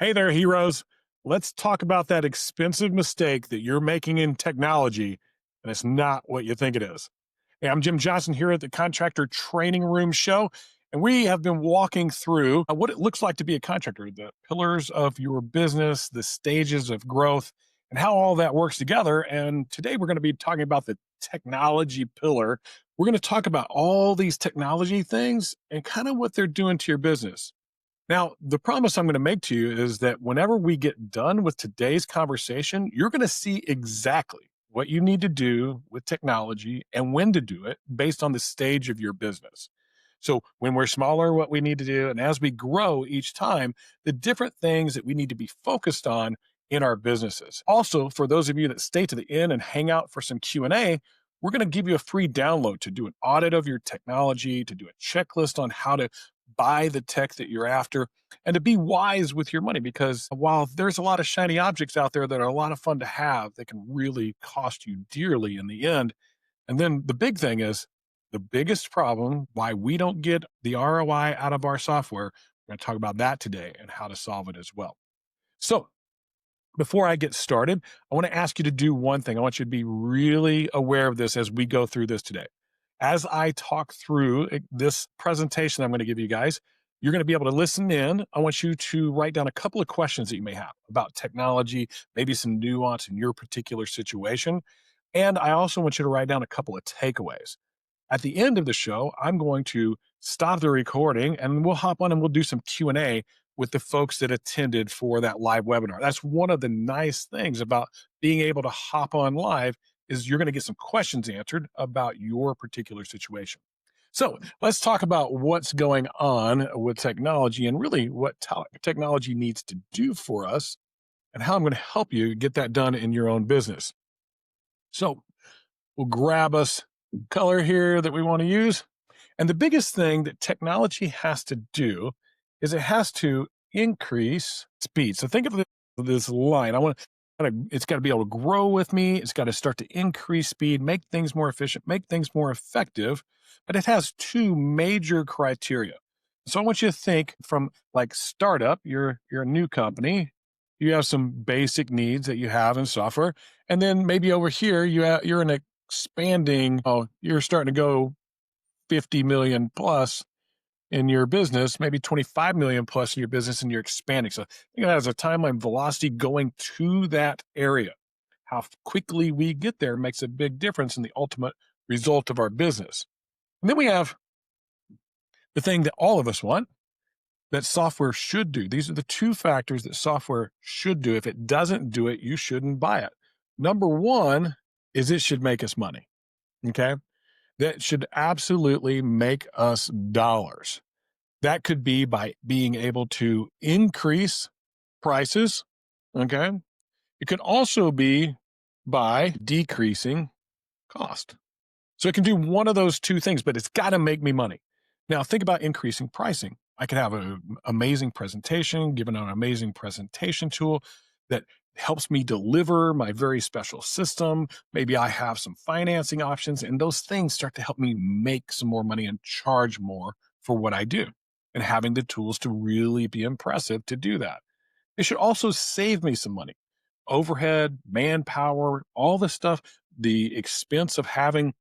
Hey there, heroes. Let's talk about that expensive mistake that you're making in technology, and it's not what you think it is. Hey, I'm Jim Johnson here at the Contractor Training Room show, and we have been walking through what it looks like to be a contractor, the pillars of your business, the stages of growth, and how all that works together. And today we're going to be talking about the technology pillar. We're going to talk about all these technology things and kind of what they're doing to your business. Now, the promise I'm going to make to you is that whenever we get done with today's conversation, you're going to see exactly what you need to do with technology and when to do it based on the stage of your business. So, when we're smaller, what we need to do, and as we grow each time, the different things that we need to be focused on in our businesses. Also, for those of you that stay to the end and hang out for some Q&A, we're going to give you a free download to do an audit of your technology, to do a checklist on how to buy the tech that you're after, and to be wise with your money. Because while there's a lot of shiny objects out there that are a lot of fun to have, they can really cost you dearly in the end. And then the big thing is the biggest problem why we don't get the ROI out of our software. We're going to talk about that today and how to solve it as well. So, before I get started, I want to ask you to do one thing. I want you to be really aware of this as we go through this today. As I talk through this presentation I'm going to give you guys, you're going to be able to listen in. I want you to write down a couple of questions that you may have about technology, maybe some nuance in your particular situation. And I also want you to write down a couple of takeaways. At the end of the show, I'm going to stop the recording and we'll hop on and we'll do some Q&A with the folks that attended for that live webinar. That's one of the nice things about being able to hop on live is you're going to get some questions answered about your particular situation. So let's talk about what's going on with technology and really what technology needs to do for us and how I'm going to help you get that done in your own business. So we'll grab us color here that we want to use. And the biggest thing that technology has to do is it has to increase speed. So think of this line. It's got to be able to grow with me. It's got to start to increase speed, make things more efficient, make things more effective. But it has two major criteria. So I want you to think from like startup, you're a new company. You have some basic needs that you have in software. And then maybe over here, you're an expanding, you're starting to go 50 million plus in your business, maybe 25 million plus in your business, and you're expanding. So think of that as a timeline velocity going to that area. How quickly we get there makes a big difference in the ultimate result of our business. And then we have the thing that all of us want that software should do. These are the two factors that software should do. If it doesn't do it, you shouldn't buy it. Number one is it should make us money. Okay. That should absolutely make us dollars. That could be by being able to increase prices. Okay. It could also be by decreasing cost. So it can do one of those two things, but it's got to make me money. Now, think about increasing pricing. I could have an amazing presentation, given an amazing presentation tool that helps me deliver my very special system. Maybe I have some financing options, and those things start to help me make some more money and charge more for what I do, and having the tools to really be impressive to do that. It should also save me some money. Overhead, manpower, all the stuff, the expense of having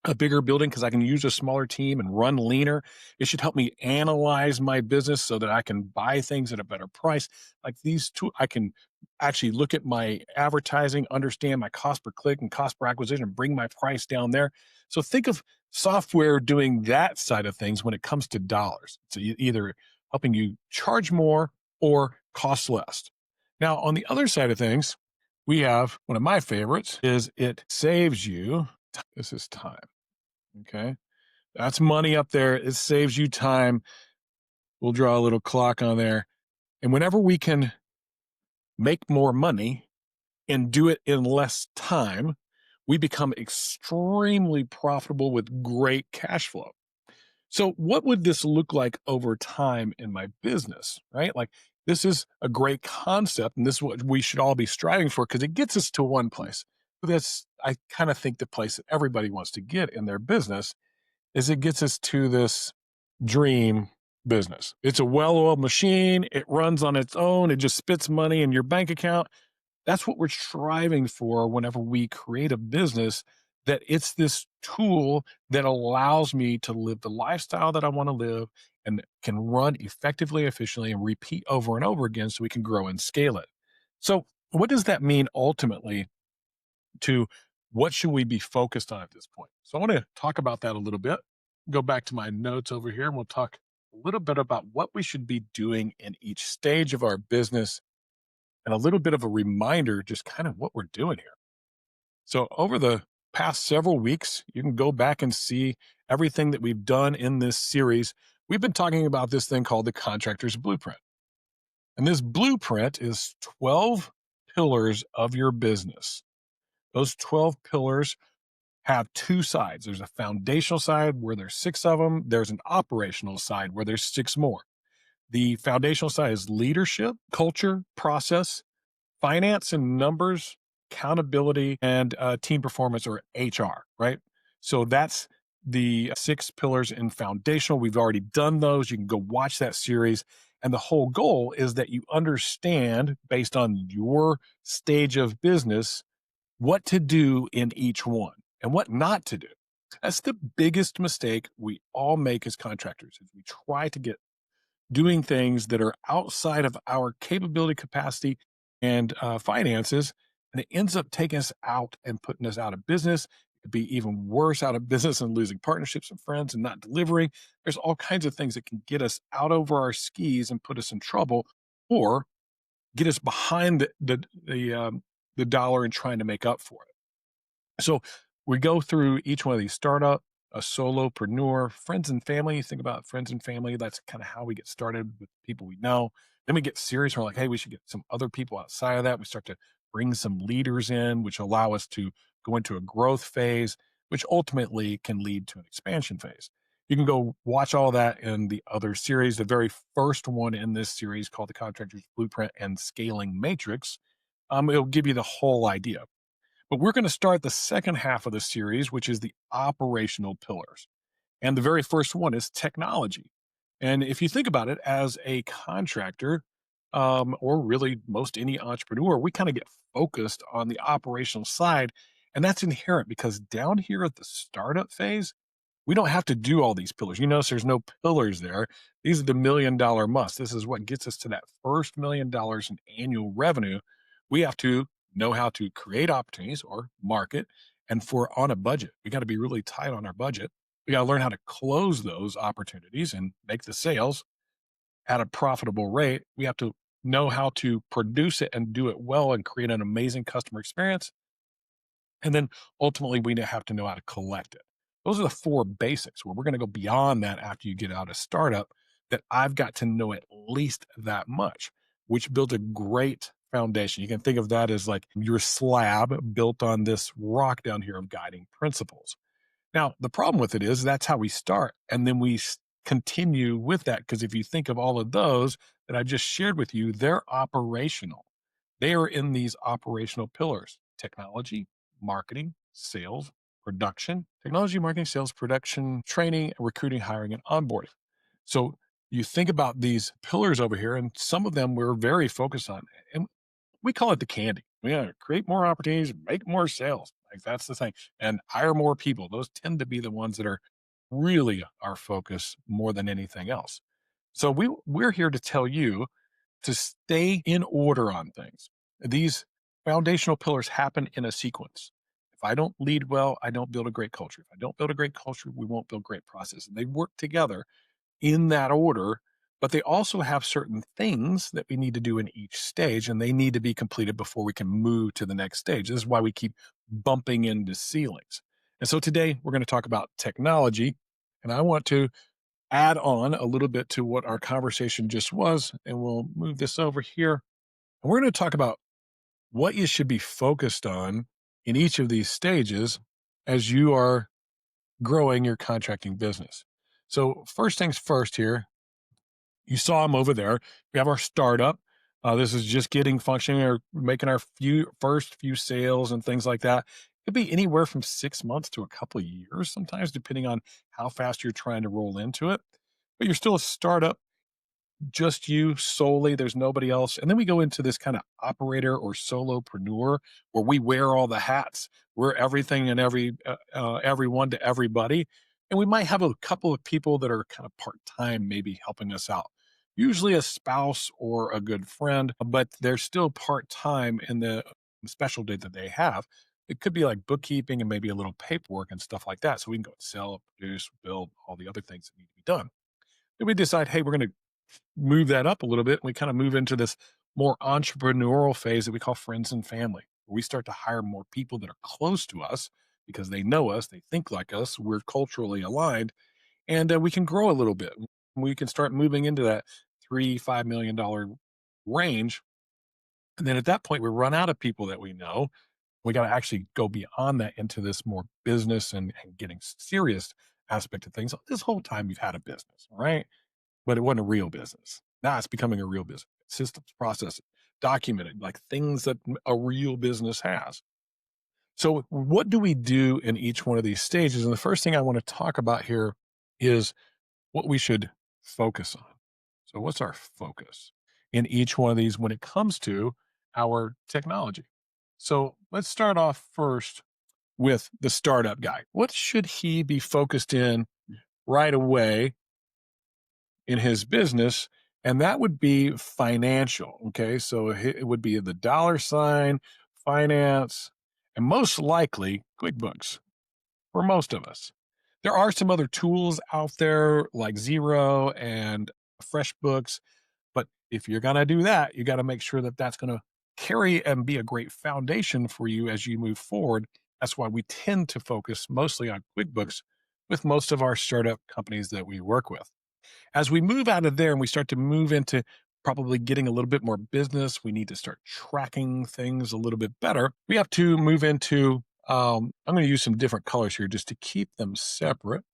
a bigger building because I can use a smaller team and run leaner. It should help me analyze my business so that I can buy things at a better price. Like these two, I can actually look at my advertising, understand my cost per click and cost per acquisition, and bring my price down there. So think of software doing that side of things when it comes to dollars. So either helping you charge more or cost less. Now, on the other side of things, we have one of my favorites is it saves you. This is time. Okay. That's money up there. It saves you time. We'll draw a little clock on there. And whenever we can make more money and do it in less time, we become extremely profitable with great cash flow. So what would this look like over time in my business, right? Like this is a great concept, and this is what we should all be striving for because it gets us to one place. But that's, I kind of think, the place that everybody wants to get in their business is it gets us to this dream business. It's a well-oiled machine. It runs on its own. It just spits money in your bank account. That's what we're striving for whenever we create a business, that it's this tool that allows me to live the lifestyle that I want to live and can run effectively, efficiently, and repeat over and over again so we can grow and scale it. So, what does that mean ultimately to what should we be focused on at this point? So, I want to talk about that a little bit. Go back to my notes over here and we'll talk a little bit about what we should be doing in each stage of our business and a little bit of a reminder, just kind of what we're doing here. So, over the past several weeks, you can go back and see everything that we've done in this series. We've been talking about this thing called the Contractor's Blueprint. And this blueprint is 12 pillars of your business. Those 12 pillars have two sides. There's a foundational side where there's six of them, there's an operational side where there's six more. The foundational side is leadership, culture, process, finance and numbers, accountability, and team performance, or HR, right? So that's the six pillars in foundational. We've already done those. You can go watch that series. And the whole goal is that you understand, based on your stage of business, what to do in each one and what not to do. That's the biggest mistake we all make as contractors, is we try to get doing things that are outside of our capability, capacity, and finances. And it ends up taking us out and putting us out of business. It could be even worse, out of business and losing partnerships and friends and not delivering. There's all kinds of things that can get us out over our skis and put us in trouble, or get us behind the dollar and trying to make up for it. So we go through each one of these: startup, a solopreneur, friends and family. You think about friends and family. That's kind of how we get started with people we know. Then we get serious. We're like, hey, we should get some other people outside of that. We start to bring some leaders in, which allow us to go into a growth phase, which ultimately can lead to an expansion phase. You can go watch all that in the other series. The very first one in this series, called the Contractor's Blueprint and Scaling Matrix, it'll give you the whole idea. But we're going to start the second half of the series, which is the operational pillars. And the very first one is technology. And if you think about it, as a contractor, or really most any entrepreneur, we kind of get focused on the operational side. And that's inherent, because down here at the startup phase, we don't have to do all these pillars. You notice there's no pillars there. These are the $1 million must. This is what gets us to that first $1 million in annual revenue. We have to know how to create opportunities or market. And for on a budget, we got to be really tight on our budget. We got to learn how to close those opportunities and make the sales at a profitable rate. We have to know how to produce it and do it well and create an amazing customer experience. And then ultimately, we have to know how to collect it. Those are the four basics, where we're going to go beyond that after you get out of startup, that I've got to know at least that much, which builds a great foundation. You can think of that as like your slab built on this rock down here of guiding principles. Now, the problem with it is that's how we start. And then we continue with that, because if you think of all of those that I just shared with you, they're operational. They are in these operational pillars: technology, marketing, sales, production, technology, marketing, sales, production, training, recruiting, hiring, and onboarding. So you think about these pillars over here, and some of them we're very focused on. And we call it the candy. We gotta create more opportunities, make more sales. Like, that's the thing. And hire more people. Those tend to be the ones that are really our focus more than anything else. So we're here to tell you to stay in order on things. These foundational pillars happen in a sequence. If I don't lead well, I don't build a great culture. If I don't build a great culture, we won't build great processes. They work together in that order, but they also have certain things that we need to do in each stage, and they need to be completed before we can move to the next stage. This is why we keep bumping into ceilings. And so today we're going to talk about technology, and I want to add on a little bit to what our conversation just was, and we'll move this over here. And we're going to talk about what you should be focused on in each of these stages as you are growing your contracting business. So, first things first here, you saw them over there. We have our startup. This is just getting functioning, or making our first few sales and things like that. It could be anywhere from 6 months to a couple of years, sometimes, depending on how fast you're trying to roll into it. but you're still a startup, just you solely. There's nobody else. And then we go into this kind of operator or solopreneur where we wear all the hats. We're everything and everyone to everybody. And we might have a couple of people that are kind of part time, maybe helping us out. Usually a spouse or a good friend, but they're still part time in the specialty that they have. It could be like bookkeeping and maybe a little paperwork and stuff like that. So we can go sell, produce, build, all the other things that need to be done. Then we decide, hey, we're going to move that up a little bit. We kind of move into this more entrepreneurial phase that we call friends and family, where we start to hire more people that are close to us because they know us, they think like us, we're culturally aligned, and we can grow a little bit. We can start moving into that $3, $5 million range. And then at that point, we run out of people that we know. We got to actually go beyond that into this more business and getting serious aspect of things. This whole time you've had a business, all right? But it wasn't a real business. Now it's becoming a real business. Systems, processes, documented, like things that a real business has. So, what do we do in each one of these stages? And the first thing I want to talk about here is what we should focus on. So, what's our focus in each one of these when it comes to our technology? So, let's start off first with the startup guy. What should he be focused in right away in his business? And that would be financial. Okay. So it would be the dollar sign, finance, and most likely QuickBooks for most of us. There are some other tools out there like Zero and FreshBooks, but if you're going to do that, you got to make sure that that's going to carry and be a great foundation for you as you move forward. That's why we tend to focus mostly on QuickBooks with most of our startup companies that we work with. As we move out of there and we start to move into probably getting a little bit more business, we need to start tracking things a little bit better. We have to move into, I'm going to use some different colors here just to keep them separate.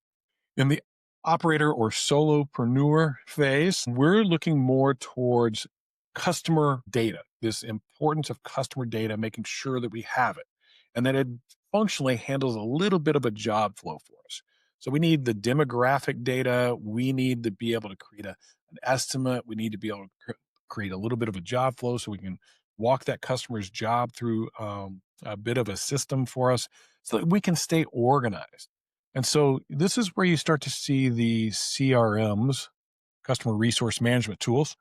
In the operator or solopreneur phase, we're looking more towards customer data, this importance of customer data, making sure that we have it and that it functionally handles a little bit of a job flow for us. So we need the demographic data. We need to be able to create an estimate. We need to be able to create a little bit of a job flow so we can walk that customer's job through a bit of a system for us so that we can stay organized. And so this is where you start to see the CRMs, customer resource management tools,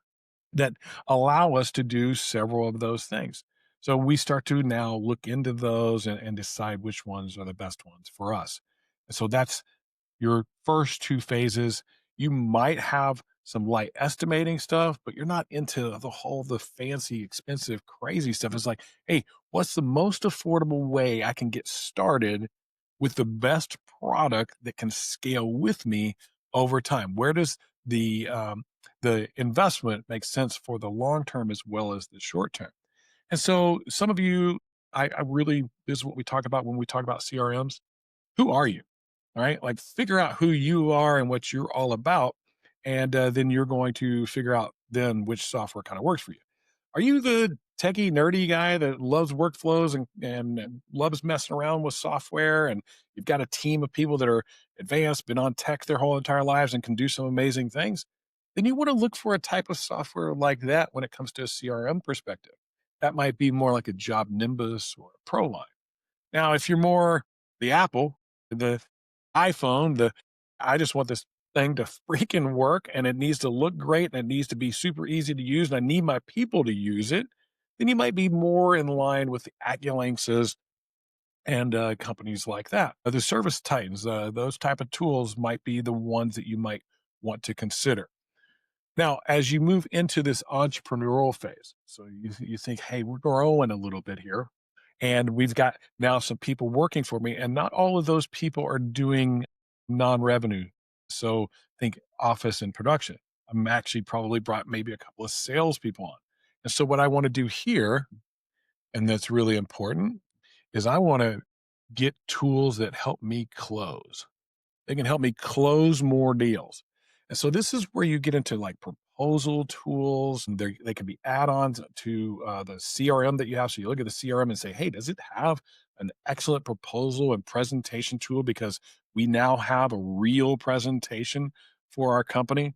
that allow us to do several of those things. So we start to now look into those and decide which ones are the best ones for us. And so that's your first two phases. You might have some light estimating stuff, but you're not into the whole the fancy, expensive, crazy stuff. It's like, hey, what's the most affordable way I can get started with the best product that can scale with me over time? Where does the investment make sense for the long term as well as the short term? And so some of you, I really, this is what we talk about when we talk about CRMs. Who are you? All right. Like figure out who you are and what you're all about. And then you're going to figure out then which software kind of works for you. Are you the techie, nerdy guy that loves workflows and loves messing around with software? And you've got a team of people that are advanced, been on tech their whole entire lives and can do some amazing things? Then you want to look for a type of software like that when it comes to a CRM perspective. That might be more like a Job Nimbus or a Proline. Now, if you're more the Apple, the iPhone, I just want this thing to freaking work and it needs to look great and it needs to be super easy to use and I need my people to use it, then you might be more in line with the Acculinxes and companies like that. The Service Titans, those type of tools might be the ones that you might want to consider. Now, as you move into this entrepreneurial phase, so you think, hey, we're growing a little bit here, and we've got now some people working for me, and not all of those people are doing non-revenue. So think office and production. I'm actually probably brought maybe a couple of salespeople on. And so what I want to do here, and that's really important, is I want to get tools that help me close. They can help me close more deals. And so this is where you get into like proposal tools, and they can be add-ons to the CRM that you have. So you look at the CRM and say, hey, does it have an excellent proposal and presentation tool? Because we now have a real presentation for our company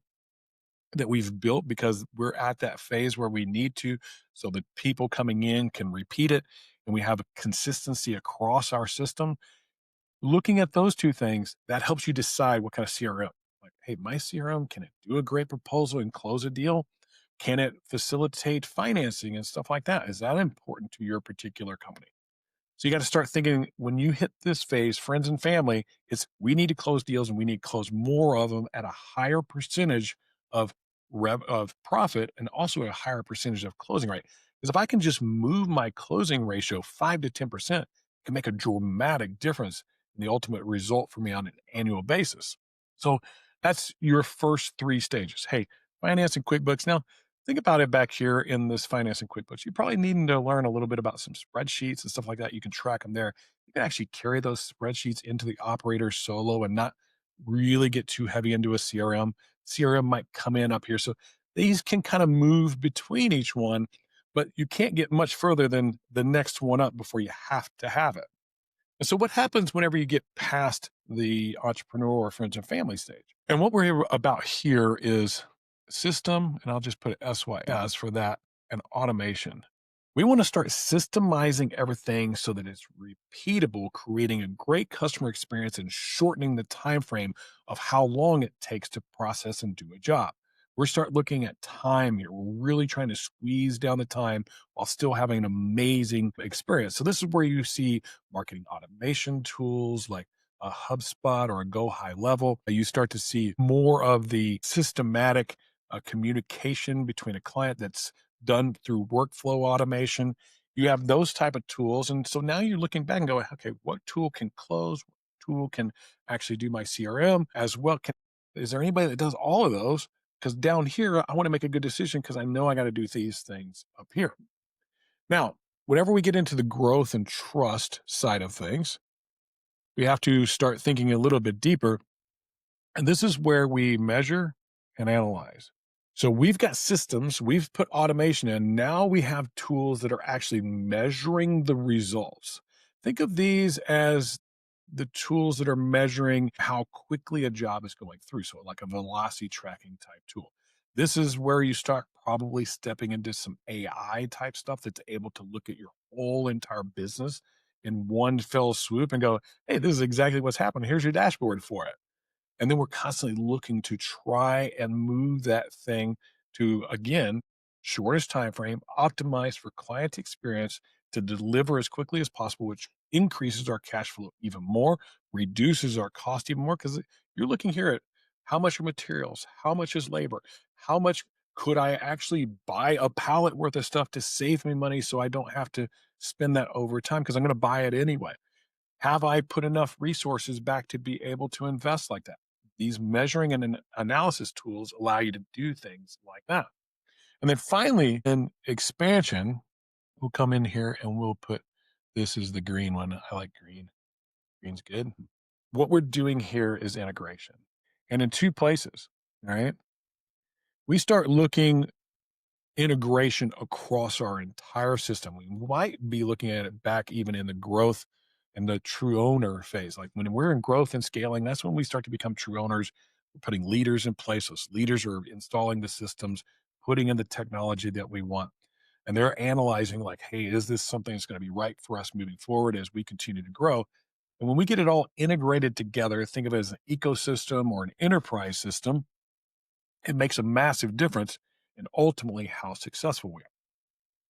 that we've built because we're at that phase where we need to, so that people coming in can repeat it and we have a consistency across our system. Looking at those two things, that helps you decide what kind of CRM. Like, hey, my CRM, can it do a great proposal and close a deal? Can it facilitate financing and stuff like that? Is that important to your particular company? So you got to start thinking when you hit this phase, friends and family, it's we need to close deals and we need to close more of them at a higher percentage of of profit and also a higher percentage of closing rate. Because if I can just move my closing ratio 5 to 10%, it can make a dramatic difference in the ultimate result for me on an annual basis. So that's your first three stages. Hey, finance and QuickBooks. Now, think about it back here in this finance and QuickBooks. You probably needing to learn a little bit about some spreadsheets and stuff like that. You can track them there. You can actually carry those spreadsheets into the operator solo and not really get too heavy into a CRM. CRM might come in up here. So these can kind of move between each one, but you can't get much further than the next one up before you have to have it. And so what happens whenever you get past the entrepreneur or friends and family stage? And what we're about here is system, and I'll just put SYS for that, and automation. We want to start systemizing everything so that it's repeatable, creating a great customer experience and shortening the time frame of how long it takes to process and do a job. We're start looking at time here. We're really trying to squeeze down the time while still having an amazing experience. So this is where you see marketing automation tools like a HubSpot or a Go High Level. You start to see more of the systematic communication between a client that's done through workflow automation. You have those type of tools. And so now you're looking back and going, okay, what tool can close? What tool can actually do my CRM as well? Is there anybody that does all of those? Because down here, I want to make a good decision because I know I got to do these things up here. Now, whenever we get into the growth and trust side of things, we have to start thinking a little bit deeper. And this is where we measure and analyze. So we've got systems, we've put automation in. Now we have tools that are actually measuring the results. Think of these as the tools that are measuring how quickly a job is going through. So, like a velocity tracking type tool. This is where you start probably stepping into some AI type stuff that's able to look at your whole entire business in one fell swoop and go, hey, this is exactly what's happening. Here's your dashboard for it. And then we're constantly looking to try and move that thing to, again, shortest time frame, optimized for client experience to deliver as quickly as possible, which increases our cash flow even more, reduces our cost even more. Because you're looking here at how much are materials, how much is labor, how much could I actually buy a pallet worth of stuff to save me money so I don't have to spend that over time because I'm going to buy it anyway. Have I put enough resources back to be able to invest like that? These measuring and analysis tools allow you to do things like that. And then finally, in expansion, we'll come in here and we'll put this is the green one. I like green. Green's good. What we're doing here is integration. And in two places, right? We start looking integration across our entire system. We might be looking at it back even in the growth and the true owner phase. Like when we're in growth and scaling, that's when we start to become true owners. We're putting leaders in place. Those leaders are installing the systems, putting in the technology that we want. And they're analyzing, like, hey, is this something that's going to be right for us moving forward as we continue to grow? And when we get it all integrated together, think of it as an ecosystem or an enterprise system, it makes a massive difference in ultimately how successful we are.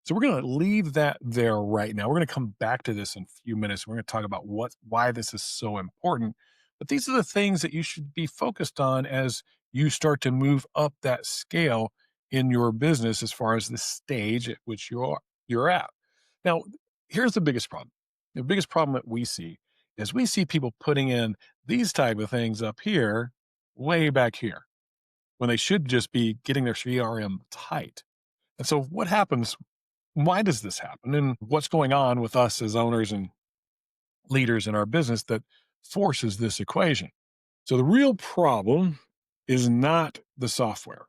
So we're going to leave that there right now. We're going to come back to this in a few minutes. We're going to talk about why this is so important. But these are the things that you should be focused on as you start to move up that scale in your business as far as the stage at which you're at. Now, here's the biggest problem. The biggest problem that we see is we see people putting in these type of things up here way back here when they should just be getting their CRM tight. And so what happens? Why does this happen? And what's going on with us as owners and leaders in our business that forces this equation? So the real problem is not the software.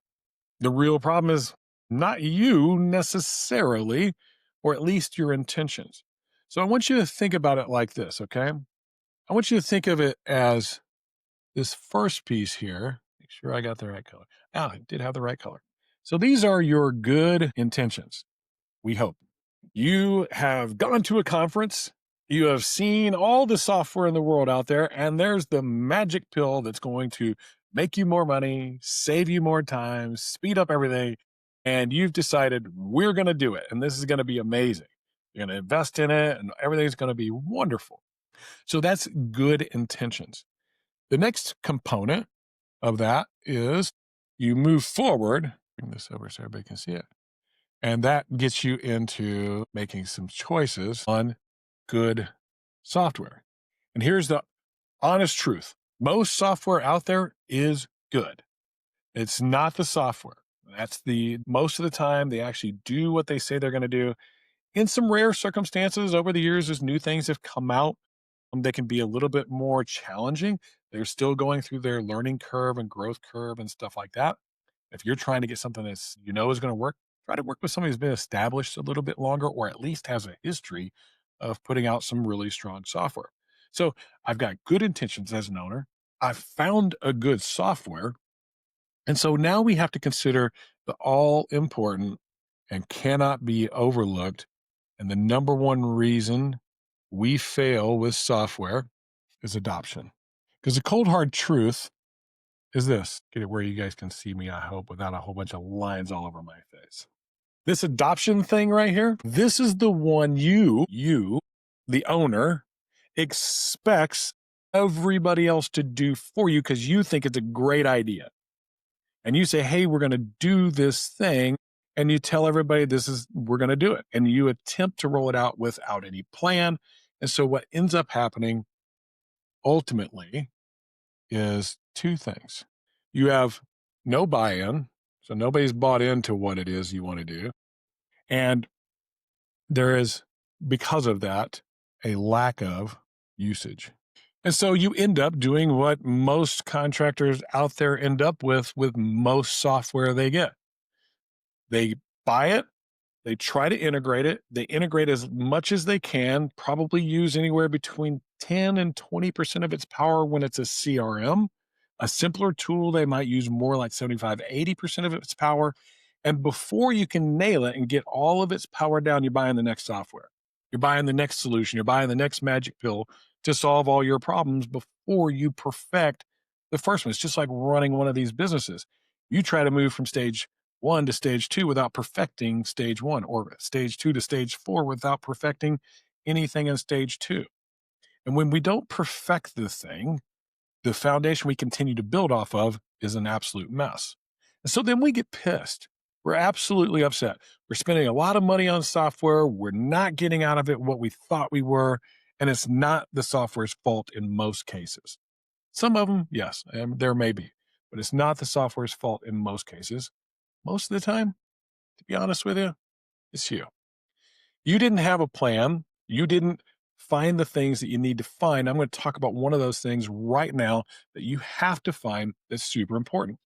The real problem is not you necessarily, or at least your intentions. So I want you to think about it like this, okay? I want you to think of it as this first piece here Make sure I got the right color. Ah, I did have the right color. So these are your good intentions. We hope. You have gone to a conference, you have seen all the software in the world out there, and there's the magic pill that's going to make you more money, save you more time, speed up everything. And you've decided we're going to do it. And this is going to be amazing. You're going to invest in it, and everything's going to be wonderful. So that's good intentions. The next component of that is you move forward. Bring this over so everybody can see it. And that gets you into making some choices on good software. And here's the honest truth. Most software out there is good. It's not the software. That's the most of the time they actually do what they say they're going to do. In some rare circumstances over the years, as new things have come out, they can be a little bit more challenging. They're still going through their learning curve and growth curve and stuff like that. If you're trying to get something that's is going to work, try to work with somebody who's been established a little bit longer or at least has a history of putting out some really strong software. So I've got good intentions as an owner. I've found a good software. And so now we have to consider the all important and cannot be overlooked. And the number one reason we fail with software is adoption. Because the cold hard truth is this. Get it where you guys can see me, I hope, without a whole bunch of lines all over my face. This adoption thing right here, this is the one you, the owner, expects everybody else to do for you because you think it's a great idea. And you say, hey, we're going to do this thing. And you tell everybody we're going to do it. And you attempt to roll it out without any plan. And so what ends up happening ultimately is two things. You have no buy-in, so nobody's bought into what it is you want to do. And there is, because of that, a lack of usage. And so you end up doing what most contractors out there end up with most software they get. They buy it, they try to integrate it. They integrate as much as they can, probably use anywhere between 10 and 20% of its power when it's a CRM. A simpler tool, they might use more like 75, 80% of its power. And before you can nail it and get all of its power down, you're buying the next software. You're buying the next solution. You're buying the next magic pill to solve all your problems before you perfect the first one. It's just like running one of these businesses. You try to move from stage 1 to stage 2 without perfecting stage 1, or stage 2 to stage 4 without perfecting anything in stage 2. And when we don't perfect the thing, the foundation we continue to build off of is an absolute mess. And so then we get pissed. We're absolutely upset. We're spending a lot of money on software. We're not getting out of it what we thought we were. And it's not the software's fault in most cases. Some of them, yes, there may be, but it's not the software's fault in most cases. Most of the time, to be honest with you, it's you. You didn't have a plan. You didn't find the things that you need to find. I'm going to talk about one of those things right now that you have to find that's super important.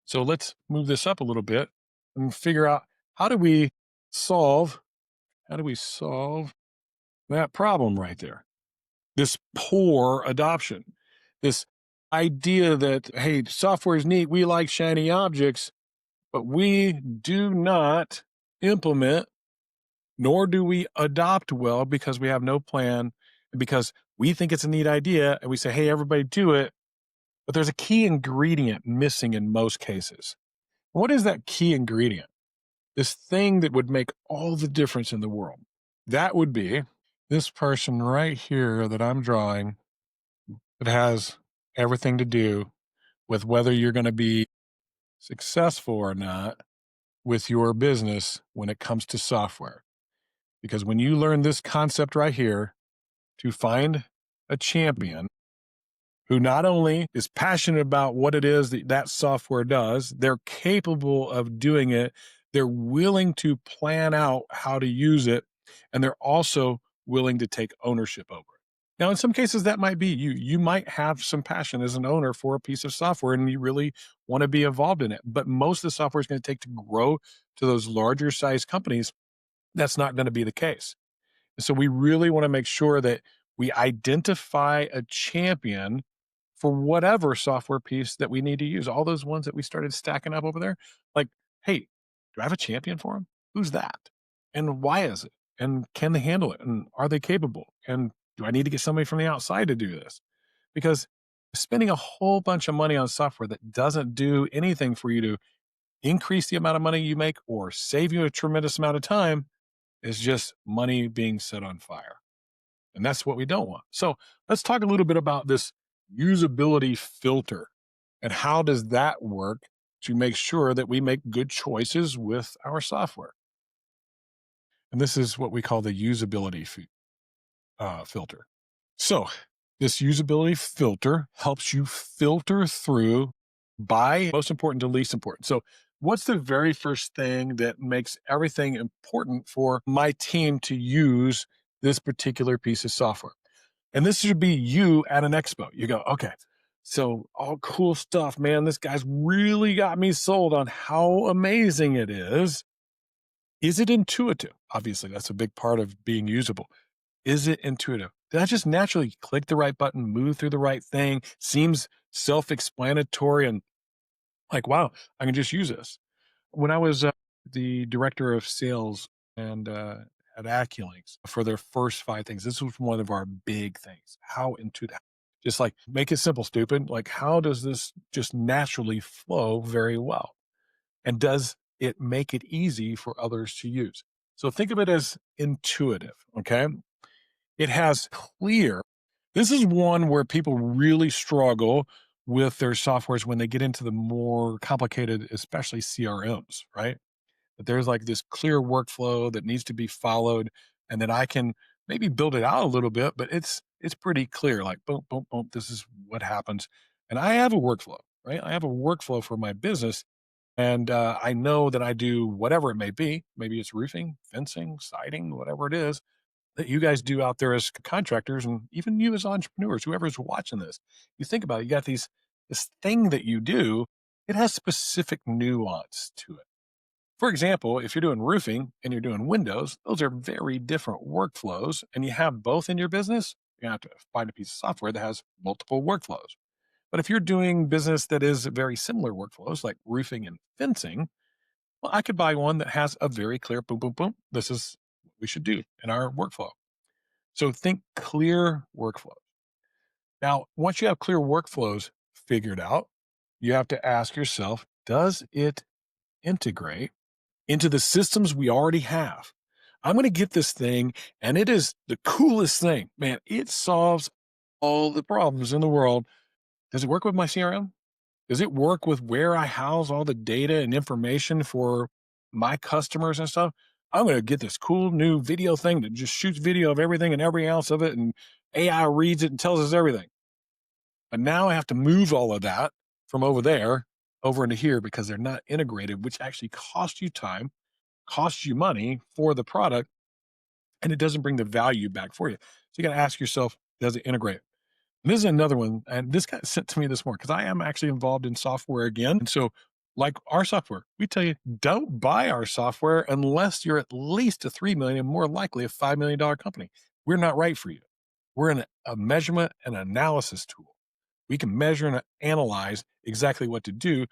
So let's move this up a little bit and figure out how do we solve that problem right there? This poor adoption, this idea that, hey, software is neat. We like shiny objects, but we do not implement, nor do we adopt well because we have no plan and because we think it's a neat idea and we say, hey, everybody do it. But there's a key ingredient missing in most cases. What is that key ingredient? This thing that would make all the difference in the world. That would be this person right here that I'm drawing that has everything to do with whether you're going to be successful or not with your business when it comes to software. Because when you learn this concept right here, to find a champion who not only is passionate about what it is that software does, they're capable of doing it, they're willing to plan out how to use it, and they're also willing to take ownership over it. Now, in some cases, that might be you. You might have some passion as an owner for a piece of software and you really want to be involved in it. But most of the software is going to take to grow to those larger size companies. That's not going to be the case. So we really want to make sure that we identify a champion for whatever software piece that we need to use. All those ones that we started stacking up over there, like, hey, do I have a champion for them? Who's that? And why is it? And can they handle it? And are they capable? And do I need to get somebody from the outside to do this? Because spending a whole bunch of money on software that doesn't do anything for you to increase the amount of money you make or save you a tremendous amount of time is just money being set on fire. And that's what we don't want. So let's talk a little bit about this usability filter and how does that work to make sure that we make good choices with our software. And this is what we call the usability filter. So this usability filter helps you filter through by most important to least important. So what's the very first thing that makes everything important for my team to use this particular piece of software? And this should be you at an expo. You go, okay, so all cool stuff, man. This guy's really got me sold on how amazing it is. Is it intuitive? Obviously, that's a big part of being usable. Is it intuitive? Did I just naturally click the right button, move through the right thing? Seems self-explanatory and like, wow, I can just use this. When I was the director of sales and at Acculinks for their first 5 things, this was one of our big things. How intuitive? Just like make it simple, stupid. Like, how does this just naturally flow very well? And does it make it easy for others to use? So think of it as intuitive. Okay. It has clear. This is one where people really struggle with their softwares when they get into the more complicated, especially CRMs, right? But there's like this clear workflow that needs to be followed, and then I can maybe build it out a little bit, but it's pretty clear. Like boom, boom, boom. This is what happens, and I have a workflow, right? I have a workflow for my business, and I know that I do whatever it may be. Maybe it's roofing, fencing, siding, whatever it is that you guys do out there as contractors and even you as entrepreneurs, whoever's watching this, you think about it, you got this thing that you do, it has specific nuance to it. For example, if you're doing roofing and you're doing windows, those are very different workflows and you have both in your business, you have to find a piece of software that has multiple workflows. But if you're doing business that is very similar workflows like roofing and fencing, well, I could buy one that has a very clear boom, boom, boom. This is what we should do in our workflow. So think clear workflow. Now, once you have clear workflows figured out, you have to ask yourself, does it integrate into the systems we already have? I'm going to get this thing, and it is the coolest thing. Man, it solves all the problems in the world. Does it work with my CRM? Does it work with where I house all the data and information for my customers and stuff? I'm going to get this cool new video thing that just shoots video of everything and every ounce of it, and AI reads it and tells us everything. But now I have to move all of that from over there over into here because they're not integrated, which actually costs you time, costs you money for the product, and it doesn't bring the value back for you. So you got to ask yourself, does it integrate? And this is another one, and this got sent to me this morning because I am actually involved in software again. And so, like our software, we tell you don't buy our software unless you're at least a 3 million and more likely a $5 million company. We're not right for you. We're in a measurement and analysis tool. We can measure and analyze exactly what to do.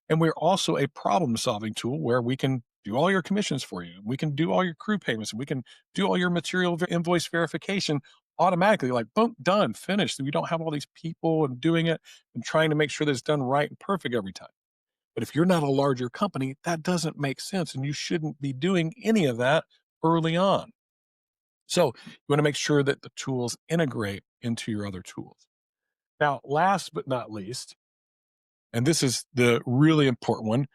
And we're also a problem solving tool where we can do all your commissions for you. We can do all your crew payments. And we can do all your material invoice verification automatically, like boom, done, finished. We don't have all these people and doing it and trying to make sure that it's done right and perfect every time. But if you're not a larger company, that doesn't make sense. And you shouldn't be doing any of that early on. So you want to make sure that the tools integrate into your other tools. Now, last but not least, and this is the really important one,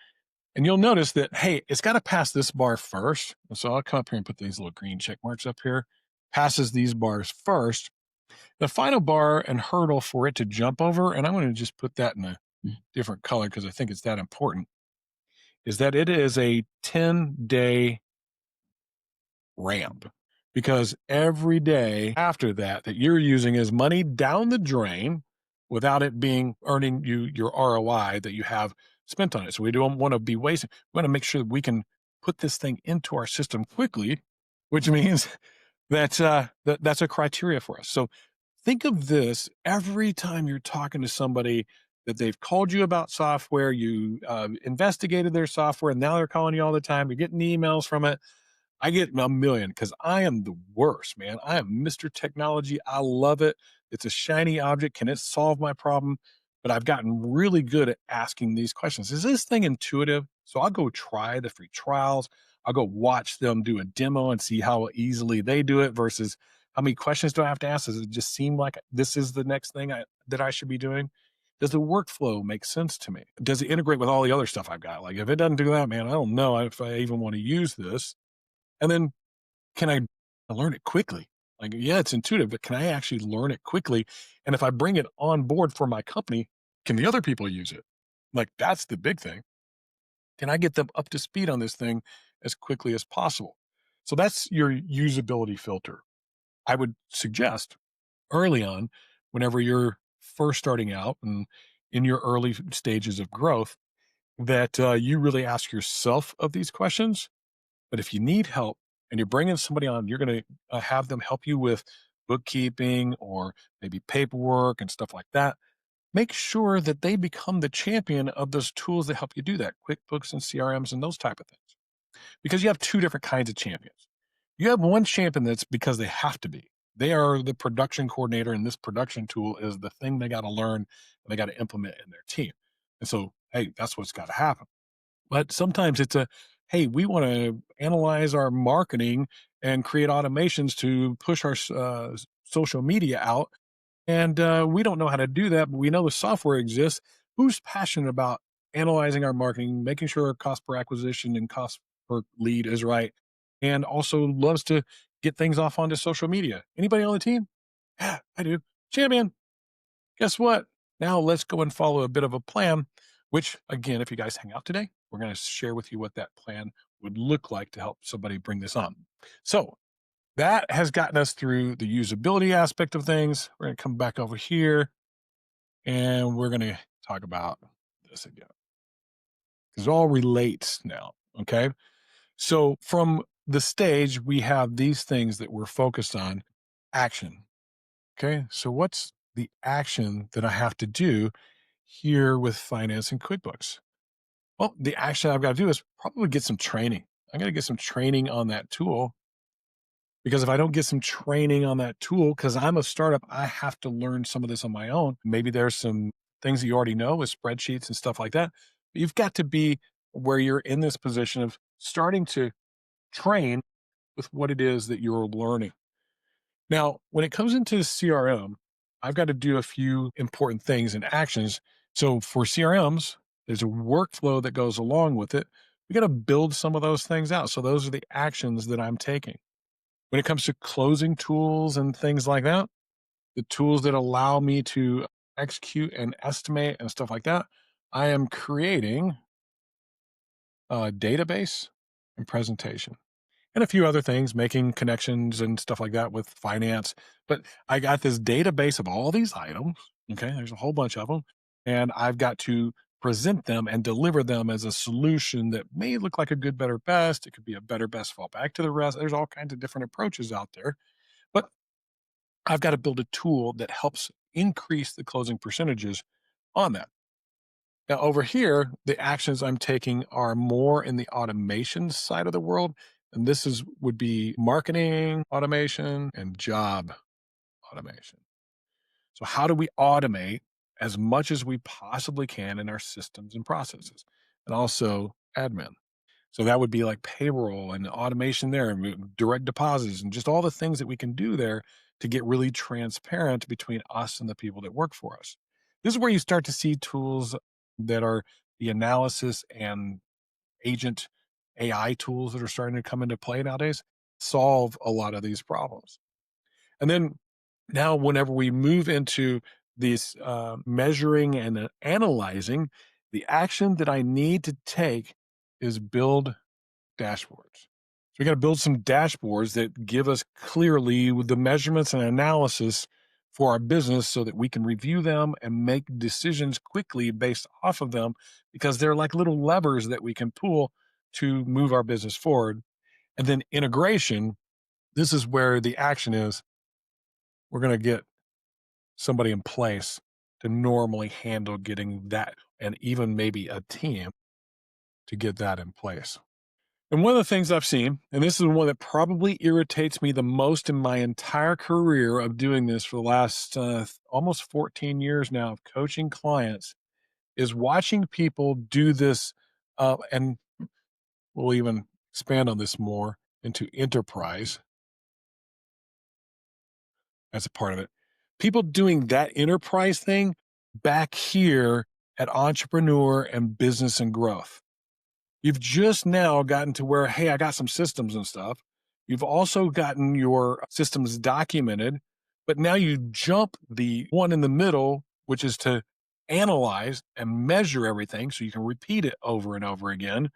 and you'll notice that, hey, it's got to pass this bar first. And so I'll come up here and put these little green check marks up here. Passes these bars first. The final bar and hurdle for it to jump over, and I'm going to just put that in a different color because I think it's that important, is that it is a 10-day ramp. Because every day after that you're using is money down the drain without it being earning you your ROI that you have spent on it. So we don't want to be wasting. We want to make sure that we can put this thing into our system quickly, which means that that's a criteria for us. So Think of this every time you're talking to somebody that they've called you about software, you investigated their software, and now they're calling you all the time. You're getting emails from it. I get a million because I am the worst, man. I am Mr. Technology. I love it. It's a shiny object. Can it solve my problem? But I've gotten really good at asking these questions. Is this thing intuitive? So I'll go try the free trials. I'll go watch them do a demo and see how easily they do it versus how many questions do I have to ask? Does it just seem like this is the next thing that I should be doing? Does the workflow make sense to me? Does it integrate with all the other stuff I've got? Like if it doesn't do that, man, I don't know if I even want to use this. And then can I learn it quickly? Like, yeah, it's intuitive, but can I actually learn it quickly? And if I bring it on board for my company, can the other people use it? Like, that's the big thing. Can I get them up to speed on this thing as quickly as possible? So that's your usability filter. I would suggest early on, whenever you're first starting out and in your early stages of growth, that you really ask yourself of these questions. But if you need help and you're bringing somebody on, you're going to have them help you with bookkeeping or maybe paperwork and stuff like that. Make sure that they become the champion of those tools that help you do that, QuickBooks and CRMs and those type of things. Because you have two different kinds of champions. You have one champion that's because they have to be. They are the production coordinator, and this production tool is the thing they got to learn and they got to implement in their team. And so, hey, that's what's got to happen. But sometimes it's a, hey, we want to analyze our marketing and create automations to push our social media out. And we don't know how to do that, but we know the software exists. Who's passionate about analyzing our marketing, making sure our cost per acquisition and cost per lead is right, and also loves to get things off onto social media? Anybody on the team? Yeah, I do. Champion. Guess what? Now let's go and follow a bit of a plan, which again, if you guys hang out today, we're going to share with you what that plan would look like to help somebody bring this on. So that has gotten us through the usability aspect of things. We're going to come back over here and we're going to talk about this again because it all relates now. Okay. So from the stage, we have these things that we're focused on action. Okay. So what's the action that I have to do here with finance and QuickBooks? Well, the action I've got to do is probably get some training. I got to get some training on that tool because if I don't get some training on that tool, because I'm a startup, I have to learn some of this on my own. Maybe there's some things that you already know with spreadsheets and stuff like that. But you've got to be where you're in this position of starting to train with what it is that you're learning. Now, when it comes into CRM, I've got to do a few important things and actions. So for CRMs, there's a workflow that goes along with it. We got to build some of those things out. So those are the actions that I'm taking. When it comes to closing tools and things like that, the tools that allow me to execute and estimate and stuff like that, I am creating a database and presentation and a few other things, making connections and stuff like that with finance. But I got this database of all these items. Okay. There's a whole bunch of them. And I've got to present them and deliver them as a solution that may look like a good, better, best. It could be a better, best, fall back to the rest. There's all kinds of different approaches out there. But I've got to build a tool that helps increase the closing percentages on that. Now, over here, the actions I'm taking are more in the automation side of the world. And this is would be marketing automation and job automation. So how do we automate as much as we possibly can in our systems and processes? And also admin. So that would be like payroll and automation there, and direct deposits, and just all the things that we can do there to get really transparent between us and the people that work for us. This is where you start to see tools that are the analysis and agent AI tools that are starting to come into play nowadays solve a lot of these problems. And then now, whenever we move into these measuring and analyzing, the action that I need to take is build dashboards. So we got to build some dashboards that give us clearly with the measurements and analysis for our business so that we can review them and make decisions quickly based off of them because they're like little levers that we can pull to move our business forward. And then integration, this is where the action is. We're going to get somebody in place to normally handle getting that, and even maybe a team to get that in place. And one of the things I've seen, and this is one that probably irritates me the most in my entire career of doing this for the last almost 14 years now of coaching clients, is watching people do this. And we'll even expand on this more into enterprise as a part of it. People doing that enterprise thing back here at entrepreneur and business and growth. You've just now gotten to where, hey, I got some systems and stuff. You've also gotten your systems documented, but now you jump the one in the middle, which is to analyze and measure everything so you can repeat it over and over again.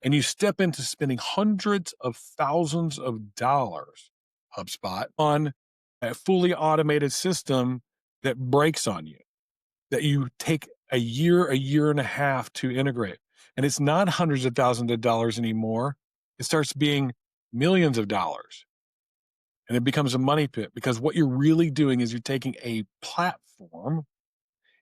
And you step into spending hundreds of thousands of dollars, HubSpot, on a fully automated system that breaks on you, that you take a year and a half to integrate. And it's not hundreds of thousands of dollars anymore. It starts being millions of dollars. And it becomes a money pit because what you're really doing is you're taking a platform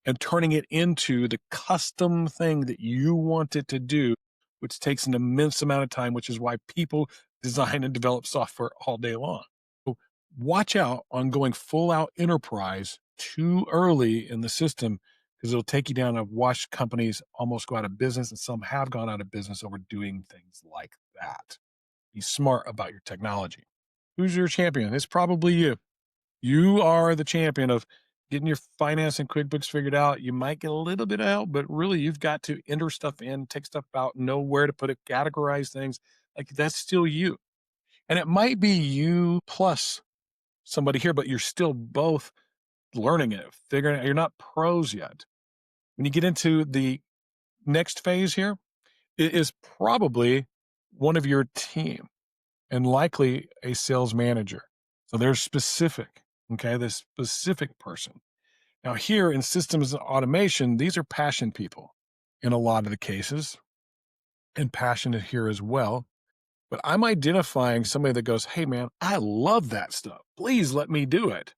and turning it into the custom thing that you want it to do, which takes an immense amount of time, which is why people design and develop software all day long. So watch out on going full out enterprise too early in the system because it'll take you down. I've watched companies almost go out of business, and some have gone out of business over doing things like that. Be smart about your technology. Who's your champion? It's probably you. You are the champion of getting your finance and QuickBooks figured out. You might get a little bit of help, but really you've got to enter stuff in, take stuff out, know where to put it, categorize things. Like that's still you. And it might be you plus somebody here, but you're still both learning it, figuring it out. You're not pros yet. When you get into the next phase here, it is probably one of your team and likely a sales manager. So they're specific. Okay. This specific person. Now, here in systems and automation, these are passion people in a lot of the cases, and passionate here as well. But I'm identifying somebody that goes, hey, man, I love that stuff. Please let me do it.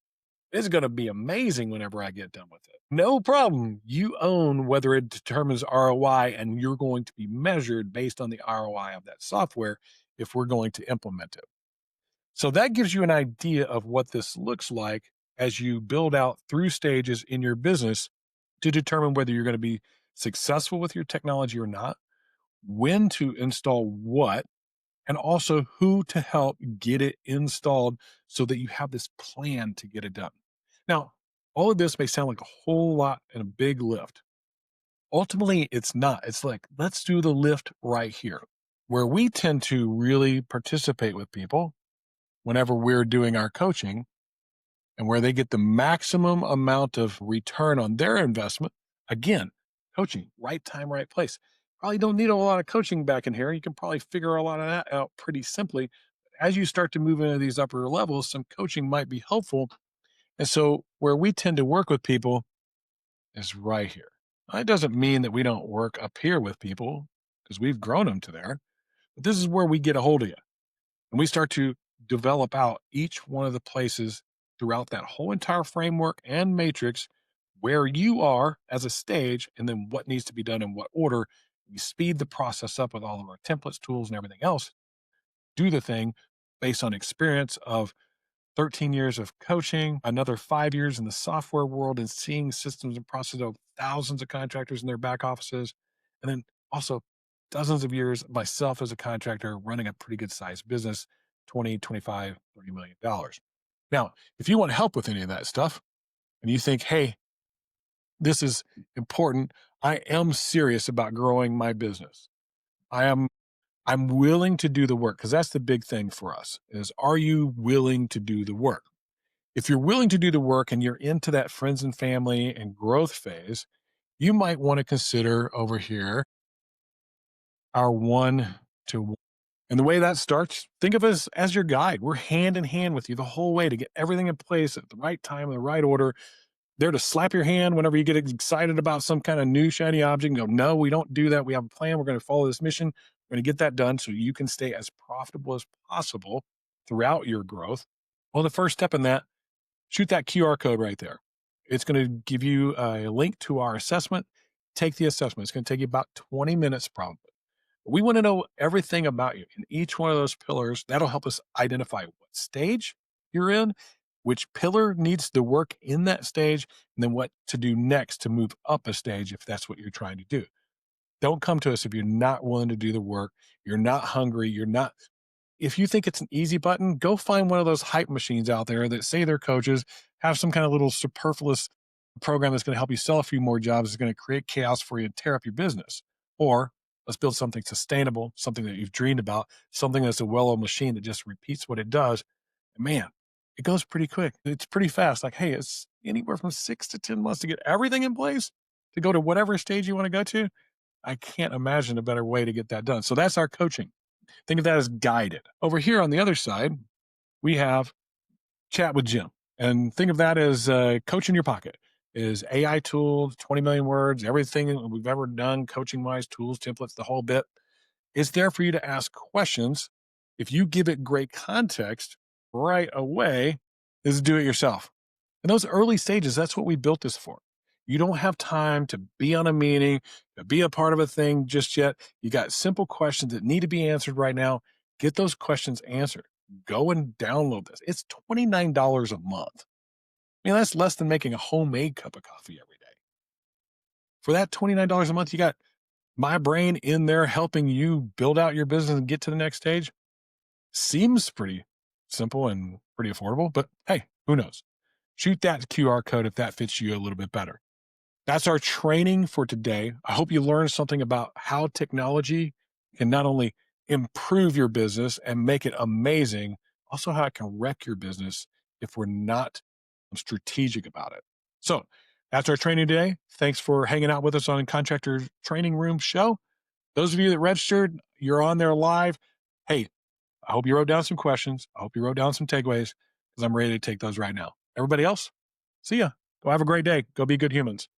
It's going to be amazing whenever I get done with it. No problem. You own whether it determines ROI, and you're going to be measured based on the ROI of that software if we're going to implement it. So that gives you an idea of what this looks like as you build out through stages in your business to determine whether you're going to be successful with your technology or not, when to install what, and also who to help get it installed so that you have this plan to get it done. Now, all of this may sound like a whole lot and a big lift. Ultimately, it's not. It's like, let's do the lift right here. Where we tend to really participate with people whenever we're doing our coaching and where they get the maximum amount of return on their investment. Again, coaching, right time, right place. Probably don't need a lot of coaching back in here. You can probably figure a lot of that out pretty simply. As you start to move into these upper levels, some coaching might be helpful. And so where we tend to work with people is right here. That doesn't mean that we don't work up here with people because we've grown them to there, but this is where we get a hold of you. And we start to develop out each one of the places throughout that whole entire framework and matrix where you are as a stage, and then what needs to be done in what order. We speed the process up with all of our templates, tools, and everything else. Do the thing based on experience of 13 years of coaching, another 5 years in the software world and seeing systems and processes of thousands of contractors in their back offices. And then also dozens of years myself as a contractor running a pretty good sized business, 20, 25, $30 million. Now, if you want help with any of that stuff and you think, hey, this is important, I am serious about growing my business. I'm willing to do the work because that's the big thing for us is, are you willing to do the work? If you're willing to do the work and you're into that friends and family and growth phase, you might want to consider over here our 1-to-1. And the way that starts, think of us as your guide. We're hand in hand with you the whole way to get everything in place at the right time, in the right order, there to slap your hand whenever you get excited about some kind of new shiny object and go, no, we don't do that. We have a plan. We're going to follow this mission. We're going to get that done so you can stay as profitable as possible throughout your growth. Well, the first step in that, shoot that QR code right there. It's going to give you a link to our assessment. Take the assessment. It's going to take you about 20 minutes probably. We want to know everything about you in each one of those pillars. That'll help us identify what stage you're in, which pillar needs to work in that stage, and then what to do next to move up a stage if that's what you're trying to do. Don't come to us if you're not willing to do the work, you're not hungry, you're not if you think it's an easy button, go find one of those hype machines out there that say they're coaches, have some kind of little superfluous program that's going to help you sell a few more jobs, is going to create chaos for you and tear up your business. Or let's build something sustainable, something that you've dreamed about, something that's a well-oiled machine that just repeats what it does. And man, it goes pretty quick. It's pretty fast. Like, hey, it's anywhere from 6 to 10 months to get everything in place to go to whatever stage you want to go to. I can't imagine a better way to get that done. So that's our coaching. Think of that as guided. Over here on the other side, we have Chat with Jim. And think of that as coach in your pocket. Is AI tools, 20 million words, everything we've ever done, coaching wise, tools, templates, the whole bit. It's there for you to ask questions. If you give it great context right away, is do it yourself. In those early stages, that's what we built this for. You don't have time to be on a meeting, to be a part of a thing just yet. You got simple questions that need to be answered right now. Get those questions answered. Go and download this. It's $29 a month. I mean, that's less than making a homemade cup of coffee every day. For that $29 a month, you got my brain in there helping you build out your business and get to the next stage. Seems pretty simple and pretty affordable, but hey, who knows? Shoot that QR code if that fits you a little bit better. That's our training for today. I hope you learned something about how technology can not only improve your business and make it amazing, also how it can wreck your business if we're not strategic about it. So that's our training today. Thanks for hanging out with us on Contractor Training Room show. Those of you that registered, you're on there live. Hey, I hope you wrote down some questions. I hope you wrote down some takeaways because I'm ready to take those right now. Everybody else, see ya. Go have a great day. Go be good humans.